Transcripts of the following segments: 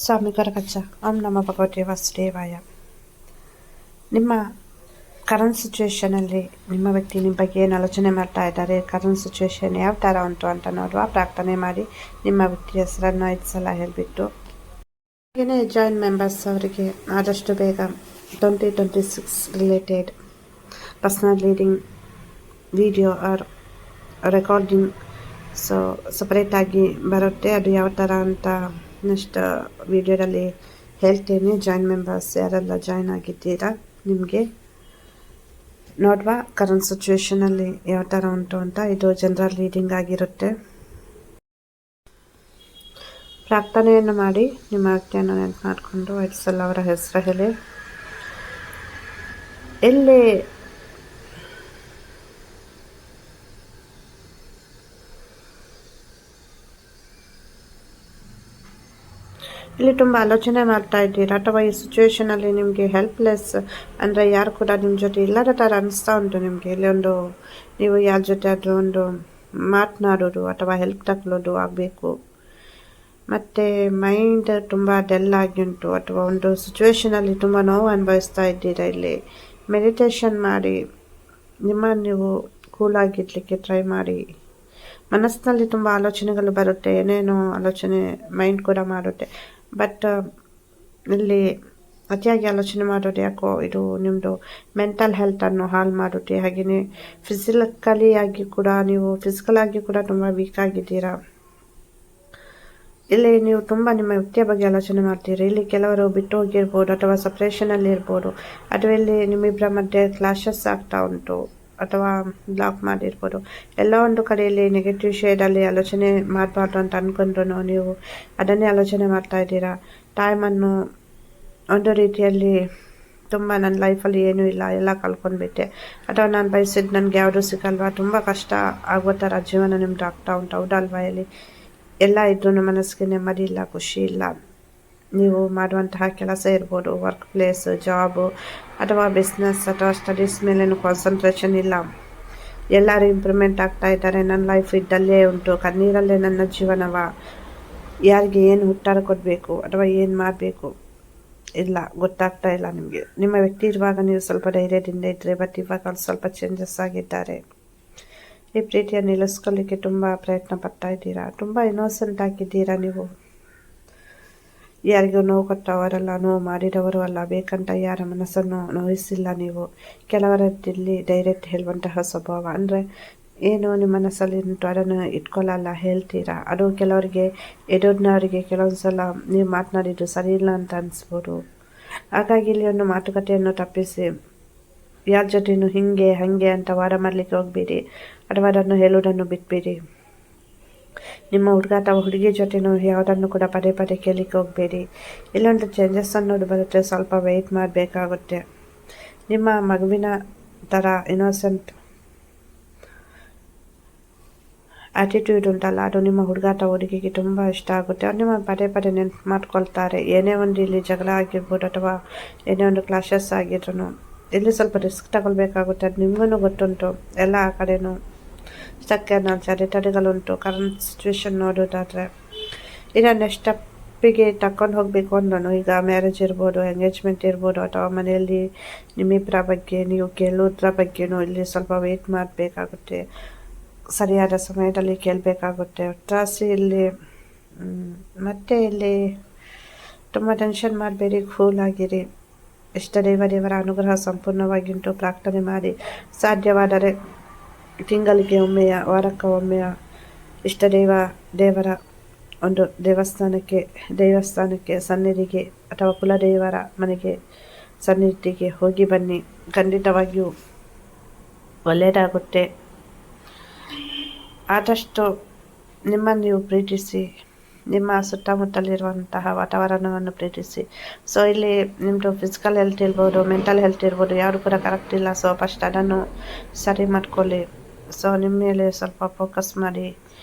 ಸ್ವಾಮಿ ಕರಕಚ್ಚ ಓಂ ನಮ ಭಗವತೆ ವಾಸುದೇವಾಯ. ನಿಮ್ಮ ಕರೆಂಟ್ ಸಿಚುವೇಶನಲ್ಲಿ ನಿಮ್ಮ ವ್ಯಕ್ತಿ ನಿಮ್ಮ ಬಗ್ಗೆ ಏನು ಆಲೋಚನೆ ಮಾಡ್ತಾ ಇದ್ದಾರೆ, ಕರೆಂಟ್ ಸಿಚುವೇಶನ್ ಯಾವ ಥರ ಉಂಟು ಅಂತ ನೋಡುವ. ಪ್ರಾರ್ಥನೆ ಮಾಡಿ ನಿಮ್ಮ ವ್ಯಕ್ತಿ ಹೆಸರನ್ನು 5 ಸಲ ಹೇಳಿಬಿಟ್ಟು ಹಾಗೆಯೇ ಜಾಯಿನ್ ಮೆಂಬರ್ಸ್ ಅವರಿಗೆ ಆದಷ್ಟು ಬೇಗ 2026 related personal reading video or recording ಸಪ್ರೇಟಾಗಿ ಬರುತ್ತೆ. ಅದು ಯಾವ ಥರ ಅಂತ ನೆಕ್ಸ್ಟ್ ವಿಡಿಯೋದಲ್ಲಿ ಹೇಳ್ತೇನೆ. ಜಾಯಿನ್ ಮೆಂಬರ್ಸ್ ಯಾರೆಲ್ಲ ಜಾಯಿನ್ ಆಗಿದ್ದೀರಾ ನಿಮಗೆ ನೋಡುವ ಕರೆಂಟ್ ಸಿಚುವೇಶನಲ್ಲಿ ಯಾವ ಥರ ಉಂಟು ಅಂತ. ಇದು ಜನರಲ್ ರೀಡಿಂಗ್ ಆಗಿರುತ್ತೆ. ಪ್ರಾರ್ಥನೆಯನ್ನು ಮಾಡಿ ನಿಮ್ಮ ವ್ಯಕ್ತಿಯನ್ನು ನೆನಪು ಮಾಡಿಕೊಂಡು 5 ಸಲ ಅವರ ಹೆಸರು ಹೇಳಿ. ಇಲ್ಲಿ ತುಂಬ ಆಲೋಚನೆ ಮಾಡ್ತಾ ಇದ್ದೀರಾ, ಅಥವಾ ಈ ಸಿಚುವೇಶನಲ್ಲಿ ನಿಮಗೆ ಹೆಲ್ಪ್ಲೆಸ್ ಅಂದರೆ ಯಾರು ಕೂಡ ನಿಮ್ಮ ಜೊತೆ ಇಲ್ಲದ ಥರ ಅನಿಸ್ತಾ ಉಂಟು ನಿಮಗೆ. ಇಲ್ಲಿ ನೀವು ಯಾರ ಜೊತೆ ಆದರೂ ಒಂದು ಮಾತನಾಡೋದು ಅಥವಾ ಹೆಲ್ಪ್ ತಗೊಳ್ಳೋದು ಆಗಬೇಕು. ಮತ್ತು ಮೈಂಡ್ ತುಂಬ ಡೆಲ್ ಆಗಿ ಉಂಟು, ಅಥವಾ ಒಂದು ಸಿಚುವೇಶನಲ್ಲಿ ತುಂಬ ನೋವು ಅನುಭವಿಸ್ತಾ ಇದ್ದೀರಾ. ಇಲ್ಲಿ ಮೆಡಿಟೇಷನ್ ಮಾಡಿ ನೀವು ಕೂಲಾಗಿಡಲಿಕ್ಕೆ ಟ್ರೈ ಮಾಡಿ. ಮನಸ್ಸಿನಲ್ಲಿ ತುಂಬ ಆಲೋಚನೆಗಳು ಬರುತ್ತೆ, ಏನೇನೋ ಆಲೋಚನೆ ಮೈಂಡ್ ಕೂಡ ಮಾಡುತ್ತೆ. ಬಟ್ ಇಲ್ಲಿ ಅತಿಯಾಗಿ ಆಲೋಚನೆ ಮಾಡೋದು ಯಾಕೋ ಇದು ನಿಮ್ಮದು ಮೆಂಟಲ್ ಹೆಲ್ತನ್ನು ಹಾಳು ಮಾಡುತ್ತೆ. ಹಾಗೆಯೇ ಫಿಸಿಕಲ್ ಆಗಿ ಕೂಡ ತುಂಬ ವೀಕ್ ಆಗಿದ್ದೀರಾ. ಇಲ್ಲಿ ನೀವು ತುಂಬ ನಿಮ್ಮ ವ್ಯಕ್ತಿಯ ಬಗ್ಗೆ ಆಲೋಚನೆ ಮಾಡ್ತೀರಿ. ಇಲ್ಲಿ ಕೆಲವರು ಬಿಟ್ಟು ಹೋಗಿರ್ಬೋದು, ಅಥವಾ ಸಪ್ರೇಷನಲ್ಲಿ ಇರ್ಬೋದು, ಅಥವಾ ಇಲ್ಲಿ ನಿಮ್ಮಿಬ್ಬರ ಮಧ್ಯೆ ಕ್ಲಾಶಸ್ ಆಗ್ತಾ ಉಂಟು, ಅಥವಾ ಬ್ಲಾಕ್ ಮಾಡಿರ್ಬೋದು. ಎಲ್ಲ ಒಂದು ಕಡೆಯಲ್ಲಿ ನೆಗೆಟಿವ್ ಶೇಡಲ್ಲಿ ಆಲೋಚನೆ ಮಾಡಬಾರ್ದು ಅಂತ ಅಂದ್ಕೊಂಡ್ರು ನೀವು ಅದನ್ನೇ ಆಲೋಚನೆ ಮಾಡ್ತಾ ಇದ್ದೀರಾ. ಟೈಮನ್ನು ಒಂದು ರೀತಿಯಲ್ಲಿ ತುಂಬ ನನ್ನ ಲೈಫಲ್ಲಿ ಏನೂ ಇಲ್ಲ, ಎಲ್ಲ ಕಳ್ಕೊಂಡ್ಬಿಟ್ಟೆ, ಅಥವಾ ನಾನು ಬಯಸಿದ್ದು ನನಗೆ ಯಾವುದೂ ಸಿಗಲ್ವಾ, ತುಂಬ ಕಷ್ಟ ಆಗೋ ಥರ ಜೀವನ ನಿಮ್ದು ಆಗ್ತಾ ಉಂಟು. ಹೌದಲ್ವಾ? ಇಲ್ಲಿ ಎಲ್ಲ ಇದ್ರೂ ಮನಸ್ಸಿಗೆ ನೆಮ್ಮದಿ ಇಲ್ಲ, ಖುಷಿ ಇಲ್ಲ. ನೀವು ಮಾಡುವಂತಹ ಕೆಲಸ ಇರ್ಬೋದು, ವರ್ಕ್ ಪ್ಲೇಸ್, ಜಾಬು ಅಥವಾ ಬಿಸ್ನೆಸ್ ಅಥವಾ ಸ್ಟಡೀಸ್ ಮೇಲೇನು ಕಾನ್ಸಂಟ್ರೇಷನ್ ಇಲ್ಲ. ಎಲ್ಲರೂ ಇಂಪ್ರೂವ್ಮೆಂಟ್ ಆಗ್ತಾ ಇದ್ದಾರೆ, ನನ್ನ ಲೈಫ್ ಇದ್ದಲ್ಲೇ ಉಂಟು, ಕಣ್ಣೀರಲ್ಲೇ ನನ್ನ ಜೀವನವ. ಯಾರಿಗೆ ಏನು ಉತ್ತರ ಕೊಡಬೇಕು ಅಥವಾ ಏನು ಮಾಡಬೇಕು ಇಲ್ಲ ಗೊತ್ತಾಗ್ತಾ ಇಲ್ಲ ನಿಮಗೆ. ನಿಮ್ಮ ವ್ಯಕ್ತಿ ಇರುವಾಗ ನೀವು ಸ್ವಲ್ಪ ಧೈರ್ಯದಿಂದ ಇದ್ದರೆ, ಬಟ್ ಇವಾಗ ಸ್ವಲ್ಪ ಚೇಂಜಸ್ ಆಗಿದ್ದಾರೆ. ಈ ಪ್ರೀತಿಯನ್ನು ನಿಲ್ಲಿಸ್ಕೊಳ್ಳಿಕ್ಕೆ ತುಂಬ ಪ್ರಯತ್ನ ಪಡ್ತಾ ಇದ್ದೀರಾ, ತುಂಬ ಇನ್ನೋಸೆಂಟ್ ಆಗಿದ್ದೀರಾ. ನೀವು ಯಾರಿಗೂ ನೋವು ಕೊಟ್ಟವರಲ್ಲ, ನೋವು ಮಾಡಿದವರು ಅಲ್ಲ, ಬೇಕಂತ ಯಾರ ಮನಸ್ಸನ್ನು ನೋಯಿಸಿಲ್ಲ ನೀವು. ಕೆಲವರದ್ದಿಲ್ಲಿ ಡೈರೆಕ್ಟ್ ಹೇಳುವಂತಹ ಸ್ವಭಾವ, ಅಂದರೆ ಏನು ನಿಮ್ಮ ಮನಸ್ಸಲ್ಲಿ ಉಂಟು ಅದನ್ನು ಇಟ್ಕೊಳ್ಳಲ್ಲ, ಹೇಳ್ತೀರಾ. ಅದು ಕೆಲವರಿಗೆ ಎದುರಿನವರಿಗೆ ಕೆಲವೊಂದು ಸಲ ನೀವು ಮಾತನಾಡಿದ್ದು ಸರಿ ಇಲ್ಲ ಅಂತ ಅನಿಸ್ಬೋದು. ಹಾಗಾಗಿ ಇಲ್ಲಿ ಒಂದು ಮಾತುಕತೆಯನ್ನು ತಪ್ಪಿಸಿ ಯಾರ ಜೊತೆನೂ ಹಿಂಗೆ ಹಾಗೆ ಅಂತ ವಾದ ಮಾಡಲಿಕ್ಕೆ ಹೋಗಬೇಡಿ, ಅಥವಾ ಅದನ್ನು ಹೇಳುವುದನ್ನು ಬಿಟ್ಬಿಡಿ. ನಿಮ್ಮ ಹುಡುಗ ಅಥವಾ ಹುಡುಗಿ ಜೊತೆನೂ ಯಾವುದನ್ನು ಕೂಡ ಪದೇ ಪದೇ ಕೇಳಲಿಕ್ಕೆ ಹೋಗಬೇಡಿ. ಇಲ್ಲೊಂದು ಚೇಂಜಸ್ ಅನ್ನೋದು ಬರುತ್ತೆ, ಸ್ವಲ್ಪ ವೆಯ್ಟ್ ಮಾಡಬೇಕಾಗುತ್ತೆ. ನಿಮ್ಮ ಮಗುವಿನ ಥರ ಇನ್ನೋಸೆಂಟ್ ಆ್ಯಟಿಟ್ಯೂಡ್ ಉಂಟಲ್ಲ, ಅದು ನಿಮ್ಮ ಹುಡುಗ ಅಥವಾ ಹುಡುಗಿಗೆ ತುಂಬ ಇಷ್ಟ ಆಗುತ್ತೆ. ಅವ್ರು ನಿಮ್ಮ ಪದೇ ಪದೇ ನೆನಪು ಮಾಡ್ಕೊಳ್ತಾರೆ. ಏನೇ ಒಂದು ಇಲ್ಲಿ ಜಗಳ ಆಗಿರ್ಬೋದು, ಅಥವಾ ಏನೇ ಒಂದು ಕ್ಲಾಶಸ್ ಆಗಿದ್ರು ಇಲ್ಲಿ ಸ್ವಲ್ಪ ರಿಸ್ಕ್ ತಗೊಳ್ಬೇಕಾಗುತ್ತೆ. ಅದು ನಿಮಗೂ ಗೊತ್ತುಂಟು. ಎಲ್ಲ ಆ ಕಡೆನೂ ಸೆಕೆಂಡ್ ಅಡೆತಡೆಗಳುಂಟು. ಕರೆಂಟ್ ಸಿಚುವೇಶನ್ ನೋಡೋದಾದರೆ ಈಗ ನೆಕ್ಸ್ಟ್ ಸ್ಟೆಪ್ಪಿಗೆ ತಗೊಂಡು ಹೋಗಬೇಕು ಅಂದ್ರೂ, ಈಗ ಮ್ಯಾರೇಜ್ ಇರ್ಬೋದು, ಎಂಗೇಜ್ಮೆಂಟ್ ಇರ್ಬೋದು, ಅಥವಾ ಮನೆಯಲ್ಲಿ ನಿಮ್ಮಿಬ್ಬರ ಬಗ್ಗೆ ನೀವು ಕೇಳೋದ್ರ ಬಗ್ಗೆನೂ ಇಲ್ಲಿ ಸ್ವಲ್ಪ ವೆಯ್ಟ್ ಮಾಡಬೇಕಾಗುತ್ತೆ. ಸರಿಯಾದ ಸಮಯದಲ್ಲಿ ಕೇಳಬೇಕಾಗುತ್ತೆ. ಒಟ್ಟಾಸಿ ಇಲ್ಲಿ ಮತ್ತೆ ಇಲ್ಲಿ ತುಂಬ ಟೆನ್ಷನ್ ಮಾಡಬೇಡಿ, ಕೂಲ್ ಆಗಿರಿ. ಇಷ್ಟ ದೇವರ ಅನುಗ್ರಹ ಸಂಪೂರ್ಣವಾಗಿ ಉಂಟು. ಪ್ರಾರ್ಥನೆ ಮಾಡಿ ಸಾಧ್ಯವಾದರೆ ತಿಂಗಳಿಗೆ ಒಮ್ಮೆಯ, ವಾರಕ್ಕೆ ಒಮ್ಮೆಯ ಇಷ್ಟ ದೇವರ ಒಂದು ದೇವಸ್ಥಾನಕ್ಕೆ ಸನ್ನಿಧಿಗೆ, ಅಥವಾ ಕುಲದೇವರ ಮನೆಗೆ ಸನ್ನಿಧಿಗೆ ಹೋಗಿ ಬನ್ನಿ. ಖಂಡಿತವಾಗಿಯೂ ಒಳ್ಳೆಯದಾಗುತ್ತೆ. ಆದಷ್ಟು ನಿಮ್ಮನ್ನು ನೀವು ಪ್ರೀತಿಸಿ, ನಿಮ್ಮ ಸುತ್ತಮುತ್ತಲಿರುವಂತಹ ವಾತಾವರಣವನ್ನು ಪ್ರೀತಿಸಿ. ಸೊ ಇಲ್ಲಿ ನಿಮ್ಮದು ಫಿಸಿಕಲ್ ಹೆಲ್ತ್ ಇರ್ಬೋದು, ಮೆಂಟಲ್ ಹೆಲ್ತ್ ಇರ್ಬೋದು, ಯಾರು ಕೂಡ ಕರೆಕ್ಟ್ ಇಲ್ಲ. ಸೊ ಫಸ್ಟ್ ಅದನ್ನು ಸರಿ ಮಾಡ್ಕೊಳ್ಳಿ. ಸೊ ನಿಮ್ಮ ಮೇಲೆ ಸ್ವಲ್ಪ ಫೋಕಸ್ ಮಾಡಿ,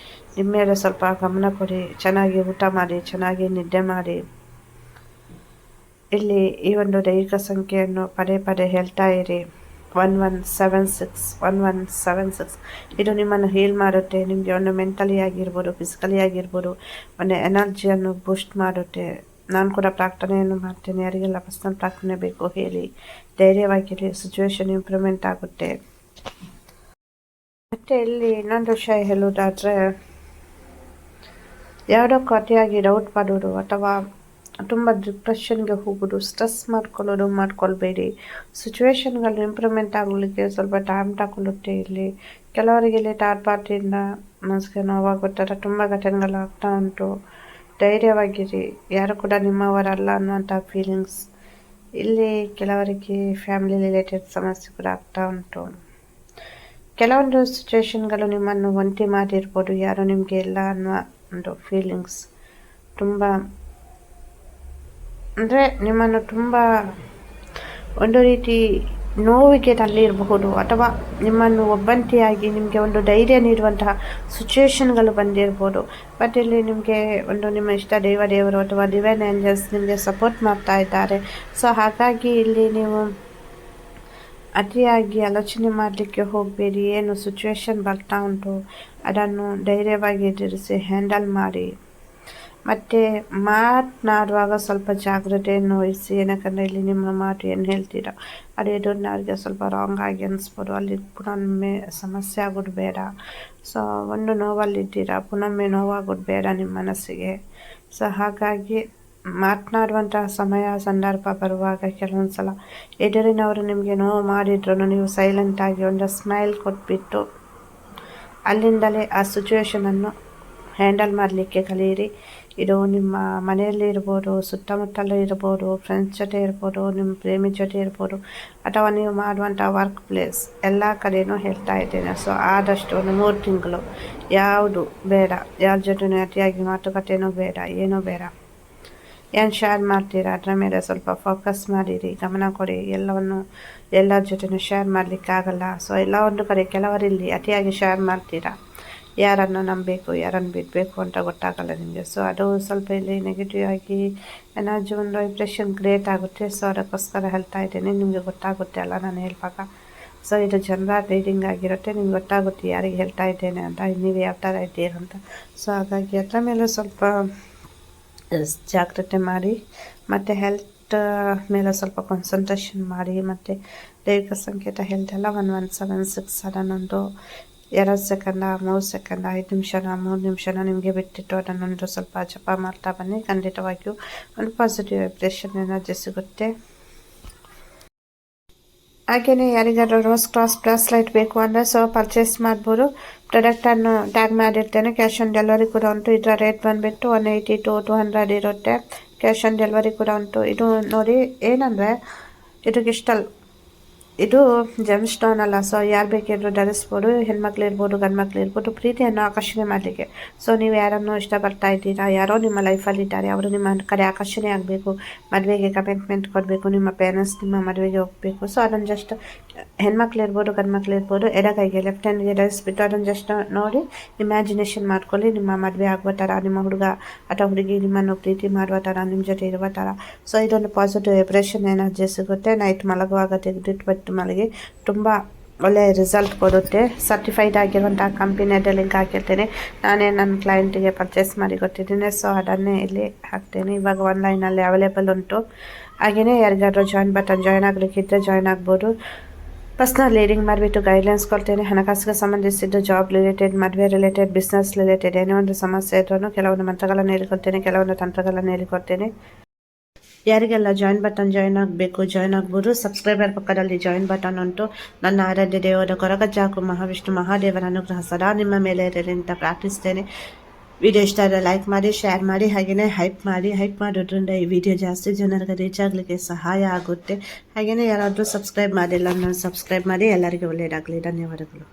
ನಿಮ್ಮ ಮೇಲೆ ಸ್ವಲ್ಪ ಗಮನ ಕೊಡಿ. ಚೆನ್ನಾಗಿ ಊಟ ಮಾಡಿ, ಚೆನ್ನಾಗಿ ನಿದ್ದೆ ಮಾಡಿ. ಇಲ್ಲಿ ಈ ಒಂದು ದೈಹಿಕ ಸಂಖ್ಯೆಯನ್ನು ಪದೇ ಪದೇ ಹೇಳ್ತಾ ಇರಿ. 1176 ಇದು ನಿಮ್ಮನ್ನು ಹೀಲ್ ಮಾಡುತ್ತೆ. ನಿಮಗೆ ಒಂದು ಮೆಂಟಲಿ ಆಗಿರ್ಬೋದು, ಫಿಸಿಕಲಿ ಆಗಿರ್ಬೋದು, ಒಂದು ಎನರ್ಜಿಯನ್ನು ಬೂಸ್ಟ್ ಮಾಡುತ್ತೆ. ನಾನು ಕೂಡ ಪ್ರಾರ್ಥನೆಯನ್ನು ಮಾಡ್ತೇನೆ. ಯಾರಿಗೆಲ್ಲ ಪರ್ಸನಲ್ ಪ್ರಾರ್ಥನೆ ಬೇಕು ಹೇಳಿ, ಧೈರ್ಯವಾಗಿರಿ, ಸಿಚುವೇಶನ್ ಇಂಪ್ರೂವ್ಮೆಂಟ್ ಆಗುತ್ತೆ. ಮತ್ತು ಇಲ್ಲಿ ಇನ್ನೊಂದು ವಿಷಯ ಹೇಳೋದಾದರೆ, ಯಾವುದಕ್ಕೂ ಅತಿಯಾಗಿ ಡೌಟ್ ಮಾಡೋದು ಅಥವಾ ತುಂಬ ಡಿಪ್ರೆಷನ್ಗೆ ಹೋಗೋದು, ಸ್ಟ್ರೆಸ್ ಮಾಡ್ಕೊಳ್ಬೇಡಿ. ಸಿಚುವೇಶನ್ಗಳು ಇಂಪ್ರೂವ್ಮೆಂಟ್ ಆಗಲಿಕ್ಕೆ ಸ್ವಲ್ಪ ಟೈಮ್ ತಗೊಳ್ಳುತ್ತೆ. ಇಲ್ಲಿ ಕೆಲವರಿಗೆ ಇಲ್ಲಿ ಥರ್ಡ್ ಪಾರ್ಟಿಯಿಂದ ಮನಸ್ಸಿಗೆ ನೋವಾಗುತ್ತಾರೆ. ತುಂಬ ಘಟನೆಗಳಾಗ್ತಾ ಉಂಟು. ಧೈರ್ಯವಾಗಿರಿ, ಯಾರು ಕೂಡ ನಿಮ್ಮವರಲ್ಲ ಅನ್ನುವಂಥ ಫೀಲಿಂಗ್ಸ್. ಇಲ್ಲಿ ಕೆಲವರಿಗೆ ಫ್ಯಾಮಿಲಿ ರಿಲೇಟೆಡ್ ಸಮಸ್ಯೆ ಕೂಡ ಆಗ್ತಾ ಉಂಟು. ಕೆಲವೊಂದು ಸಿಚುವೇಶನ್ಗಳು ನಿಮ್ಮನ್ನು ಒಂಟಿ ಮಾಡಿರ್ಬೋದು, ಯಾರು ನಿಮಗೆ ಇಲ್ಲ ಅನ್ನುವ ಒಂದು ಫೀಲಿಂಗ್ಸ್. ತುಂಬ ಅಂದರೆ ನಿಮ್ಮನ್ನು ತುಂಬ ಒಂದು ರೀತಿ ನೋವಿಗೆ ತಳ್ಳಿರಬಹುದು, ಅಥವಾ ನಿಮ್ಮನ್ನು ಒಬ್ಬಂಟಿಯಾಗಿ ನಿಮಗೆ ಒಂದು ಧೈರ್ಯ ನೀಡುವಂತಹ ಸಿಚುವೇಶನ್ಗಳು ಬಂದಿರ್ಬೋದು. ಬಟ್ ಇಲ್ಲಿ ನಿಮಗೆ ಒಂದು ನಿಮ್ಮ ಇಷ್ಟ ದೇವರು ಅಥವಾ ಡಿವೈನ್ ಏಂಜಲ್ಸ್ ನಿಮಗೆ ಸಪೋರ್ಟ್ ಮಾಡ್ತಾ ಇದ್ದಾರೆ. ಸೊ ಹಾಗಾಗಿ ಇಲ್ಲಿ ನೀವು ಅತಿಯಾಗಿ ಆಲೋಚನೆ ಮಾಡಲಿಕ್ಕೆ ಹೋಗಬೇಡಿ. ಏನು ಸಿಚುವೇಶನ್ ಬರ್ತಾ ಉಂಟು ಅದನ್ನು ಧೈರ್ಯವಾಗಿ ಎದುರಿಸಿ ಹ್ಯಾಂಡಲ್ ಮಾಡಿ. ಮತ್ತು ಮಾತನಾಡುವಾಗ ಸ್ವಲ್ಪ ಜಾಗ್ರತೆಯನ್ನು ವಹಿಸಿ. ಏನಕ್ಕಂದರೆ ಇಲ್ಲಿ ನಿಮ್ಮ ಮಾತು ಏನು ಹೇಳ್ತೀರಾ ಅದು ಎದುರಿನವ್ರಿಗೆ ಸ್ವಲ್ಪ ರಾಂಗ್ ಆಗಿ ಅನಿಸ್ಬೋದು. ಅಲ್ಲಿ ಪುನೊಮ್ಮೆ ಸಮಸ್ಯೆ ಆಗೋದು ಬೇಡ. ಸೊ ಒಂದು ನೋವಲ್ಲಿದ್ದೀರಾ, ಪುನೊಮ್ಮೆ ನೋವಾಗೋದು ಬೇಡ ನಿಮ್ಮ ಮನಸ್ಸಿಗೆ. ಸೊ ಹಾಗಾಗಿ ಮಾತನಾಡುವಂತಹ ಸಮಯ ಸಂದರ್ಭ ಬರುವಾಗ ಕೆಲವೊಂದು ಸಲ ಎದುರಿನವರು ನಿಮಗೆ ನೋವು ಮಾಡಿದ್ರು ನೀವು ಸೈಲೆಂಟಾಗಿ ಒಂದು ಸ್ಮೈಲ್ ಕೊಟ್ಬಿಟ್ಟು ಅಲ್ಲಿಂದಲೇ ಆ ಸಿಚುವೇಶನನ್ನು ಹ್ಯಾಂಡಲ್ ಮಾಡಲಿಕ್ಕೆ ಕಲಿಯಿರಿ. ಇದು ನಿಮ್ಮ ಮನೆಯಲ್ಲಿ ಇರ್ಬೋದು, ಸುತ್ತಮುತ್ತಲೂ ಇರ್ಬೋದು, ಫ್ರೆಂಡ್ಸ್ ಜೊತೆ ಇರ್ಬೋದು, ನಿಮ್ಮ ಪ್ರೇಮಿ ಜೊತೆ ಇರ್ಬೋದು, ಅಥವಾ ನೀವು ಮಾಡುವಂಥ ವರ್ಕ್ ಪ್ಲೇಸ್ ಎಲ್ಲ ಕಡೆಯೂ ಹೇಳ್ತಾ ಇದ್ದೇನೆ. ಸೊ ಆದಷ್ಟು ಒಂದು 3 ತಿಂಗಳು ಯಾವುದು ಬೇಡ, ಯಾರ ಜೊತೆನೂ ಅತಿಯಾಗಿ ಮಾತುಕತೆಯೂ ಬೇಡ, ಏನೂ ಬೇಡ. ಏನು ಶೇರ್ ಮಾಡ್ತೀರಾ ಅದರ ಮೇಲೆ ಸ್ವಲ್ಪ ಫೋಕಸ್ ಮಾಡಿರಿ, ಗಮನ ಕೊಡಿ. ಎಲ್ಲರ ಜೊತೆನೂ ಶೇರ್ ಮಾಡಲಿಕ್ಕಾಗಲ್ಲ. ಸೊ ಎಲ್ಲ ಒಂದು ಕಡೆ ಕೆಲವರಲ್ಲಿ ಅತಿಯಾಗಿ ಶೇರ್ ಮಾಡ್ತೀರಾ, ಯಾರನ್ನು ನಂಬಬೇಕು ಯಾರನ್ನು ಬಿಡಬೇಕು ಅಂತ ಗೊತ್ತಾಗಲ್ಲ ನಿಮಗೆ. ಸೊ ಅದು ಸ್ವಲ್ಪ ಇಲ್ಲಿ ನೆಗೆಟಿವ್ ಆಗಿ ಎನರ್ಜಿ ಒಂದು ವೈಬ್ರೇಷನ್ ಕ್ರಿಯೇಟ್ ಆಗುತ್ತೆ. ಸೊ ಅದಕ್ಕೋಸ್ಕರ ಹೇಳ್ತಾ ಇದ್ದೀನಿ, ನಿಮಗೆ ಗೊತ್ತಾಗುತ್ತೆ ಅಲ್ಲ ನಾನು ಹೇಳುವಾಗ. ಸೊ ಇದು ಜನರಲ್ ರೀಡಿಂಗ್ ಆಗಿರುತ್ತೆ, ನಿಮ್ಗೆ ಗೊತ್ತಾಗುತ್ತೆ ಯಾರಿಗೆ ಹೇಳ್ತಾ ಇದ್ದೇನೆ ಅಂತ, ನೀವು ಯಾವ ಥರ ಇದ್ದೀರಂತ. ಸೊ ಹಾಗಾಗಿ ಅದರ ಮೇಲೆ ಸ್ವಲ್ಪ ಜಾಗ್ರತೆ ಮಾಡಿ, ಮತ್ತು ಹೆಲ್ತ್ ಮೇಲೆ ಸ್ವಲ್ಪ ಕಾನ್ಸಂಟ್ರೇಷನ್ ಮಾಡಿ. ಮತ್ತು ದೈವಿಕ ಸಂಕೇತ ಹೇಳ್ದೆಲ್ಲ 1176 ಅದನ್ನೊಂದು 2 ಸೆಕೆಂಡ 3 ಸೆಕೆಂಡ 5 ನಿಮಿಷನ 3 ನಿಮಿಷನ ನಿಮಗೆ ಬಿಟ್ಟಿಟ್ಟು ಅದನ್ನೊಂದು ಸ್ವಲ್ಪ ಜಪ ಮಾಡ್ತಾ ಬನ್ನಿ. ಖಂಡಿತವಾಗಿಯೂ ಒಂದು ಪಾಸಿಟಿವ್ ವೈಬ್ರೇಷನ್ ಎನರ್ಜಿ ಸಿಗುತ್ತೆ. ಹಾಗೆಯೇ ಯಾರಿಗಾದ್ರೂ ರೋಸ್ ಕ್ರಾಸ್ ಬ್ರಾಸ್ಲೈಟ್ ಬೇಕು ಅಂದರೆ ಸೊ ಪರ್ಚೇಸ್ ಮಾಡ್ಬೋದು. ಪ್ರಾಡಕ್ಟನ್ನು ಟ್ಯಾಗ್ ಮಾಡಿರ್ತೇನೆ. ಕ್ಯಾಶ್ ಆನ್ ಡೆಲಿವರಿ ಕೂಡ ಉಂಟು. ಇದರ ರೇಟ್ ಬಂದುಬಿಟ್ಟು 180 to 200 ಇರುತ್ತೆ. ಕ್ಯಾಶ್ ಆನ್ ಡೆಲಿವರಿ ಕೂಡ ಉಂಟು. ಇದು ನೋಡಿ ಏನಂದರೆ ಇದು ಕ್ರಿಸ್ಟಲ್, ಇದು ಜೆಮ್ ಸ್ಟೋನ್ ಅಲ್ಲ. ಸೊ ಯಾರು ಬೇಕಿದ್ರು ಧರಿಸ್ಬೋದು, ಹೆಣ್ಮಕ್ಳು ಇರ್ಬೋದು ಗಂಡ್ಮಕ್ಳು ಇರ್ಬೋದು, ಪ್ರೀತಿಯನ್ನು ಆಕರ್ಷಣೆ ಮಾಡಲಿಕ್ಕೆ. ಸೊ ನೀವು ಯಾರನ್ನು ಇಷ್ಟಪಡ್ತಾ ಇದ್ದೀರಾ, ಯಾರೋ ನಿಮ್ಮ ಲೈಫಲ್ಲಿ ಇದ್ದಾರೆ, ಅವರು ನಿಮ್ಮ ಕಡೆ ಆಕರ್ಷಣೆ ಆಗಬೇಕು, ಮದುವೆಗೆ ಕಮಿಟ್ಮೆಂಟ್ ಕೊಡಬೇಕು, ನಿಮ್ಮ ಪೇರೆಂಟ್ಸ್ ನಿಮ್ಮ ಮದುವೆಗೆ ಹೋಗಬೇಕು. ಸೊ ಅದನ್ನು ಜಸ್ಟ್ ಹೆಣ್ಮಕ್ಳು ಇರ್ಬೋದು ಗಂಡ್ಮಕ್ಳು ಇರ್ಬೋದು ಎಡಗೈಗೆ ಲೆಫ್ಟ್ ಹ್ಯಾಂಡ್ಗೆ ಧರಿಸ್ಬಿಟ್ಟು ಅದನ್ನು ಜಸ್ಟ್ ನೋಡಿ ಇಮ್ಯಾಜಿನೇಷನ್ ಮಾಡ್ಕೊಳ್ಳಿ. ನಿಮ್ಮ ಮದುವೆ ಆಗುವ ಥರ, ನಿಮ್ಮ ಹುಡುಗ ಅಥವಾ ಹುಡುಗಿ ನಿಮ್ಮನ್ನು ಪ್ರೀತಿ ಮಾಡುವ ಥರ, ನಿಮ್ಮ ಜೊತೆ ಇರುವ ಥರ. ಸೊ ಇದೊಂದು ಪಾಸಿಟಿವ್ ವೈಬ್ರೇಷನ್ ಎನರ್ಜಿ ಸಿಗುತ್ತೆ. ನೈಟ್ ಮಲಗುವಾಗ ತೆಗೆದಿಟ್ಟು ಮಲಗಿ, ತುಂಬ ಒಳ್ಳೆಯ ರಿಸಲ್ಟ್ ಕೊಡುತ್ತೆ. ಸರ್ಟಿಫೈಡ್ ಆಗಿರುವಂಥ ಕಂಪನಿಯದ ಲಿಂಕ್ ಹಾಕಿರ್ತೇನೆ. ನಾನೇ ನನ್ನ ಕ್ಲೈಂಟಿಗೆ ಪರ್ಚೇಸ್ ಮಾಡಿ ಕೊಟ್ಟಿದ್ದೀನಿ. ಸೊ ಅದನ್ನೇ ಇಲ್ಲಿ ಹಾಕ್ತೇನೆ. ಇವಾಗ ಆನ್ಲೈನಲ್ಲಿ ಅವೈಲೇಬಲ್ ಉಂಟು. ಹಾಗೆಯೇ ಯಾರಿಗಾದ್ರೂ ಜಾಯ್ನ್ ಆಗಲಿಕ್ಕಿದ್ದರೆ ಜಾಯ್ನ್ ಆಗ್ಬೋದು. ಪರ್ಸ್ನಲ್ ರೀಡಿಂಗ್ ಮಾಡಿಬಿಟ್ಟು ಗೈಡ್ಲೈನ್ಸ್ ಕೊಡ್ತೇನೆ. ಹಣಕಾಸಿಗೆ ಸಂಬಂಧಿಸಿದ್ದು, ಜಾಬ್ ರಿಲೇಟೆಡ್, ಮದುವೆ ರಿಲೇಟೆಡ್, ಬಿಸ್ನೆಸ್ ರಿಲೇಟೆಡ್ ಏನೇ ಒಂದು ಸಮಸ್ಯೆ ಇದ್ರೂ ಕೆಲವೊಂದು ಮಂತ್ರಗಳನ್ನು ಹೇಳಿಕೊಡ್ತೇನೆ, ಕೆಲವೊಂದು ತಂತ್ರಗಳನ್ನು ಹೇಳಿಕೊಡ್ತೇನೆ. ಯಾರಿಗೆಲ್ಲ ಜಾಯ್ನ್ ಆಗಬೇಕು ಜಾಯ್ನ್ ಆಗ್ಬೋದು. ಸಬ್ಸ್ಕ್ರೈಬರ್ ಪಕ್ಕದಲ್ಲಿ ಜಾಯಿನ್ ಬಟನ್ ಉಂಟು. ನನ್ನ ಆರಾಧ್ಯ ದೇವರ ಕೊರಗಜ್ಜಾಕು ಮಹಾವಿಷ್ಣು ಮಹಾದೇವರ ಅನುಗ್ರಹ ಸದಾ ನಿಮ್ಮ ಮೇಲೆ ಇರಲಿ ಅಂತ ಪ್ರಾರ್ಥಿಸ್ತೇನೆ. ವಿಡಿಯೋ ಇಷ್ಟ ಆದರೆ ಲೈಕ್ ಮಾಡಿ, ಶೇರ್ ಮಾಡಿ, ಹಾಗೆಯೇ ಹೈಪ್ ಮಾಡೋದ್ರಿಂದ ಈ ವಿಡಿಯೋ ಜಾಸ್ತಿ ಜನರಿಗೆ ರೀಚ್ ಆಗಲಿಕ್ಕೆ ಸಹಾಯ ಆಗುತ್ತೆ. ಹಾಗೆಯೇ ಯಾರಾದರೂ ಸಬ್ಸ್ಕ್ರೈಬ್ ಮಾಡಿಲ್ಲ, ನಾನು ಸಬ್ಸ್ಕ್ರೈಬ್ ಮಾಡಿ. ಎಲ್ಲರಿಗೂ ಒಳ್ಳೆಯದಾಗಲಿ. ಧನ್ಯವಾದಗಳು.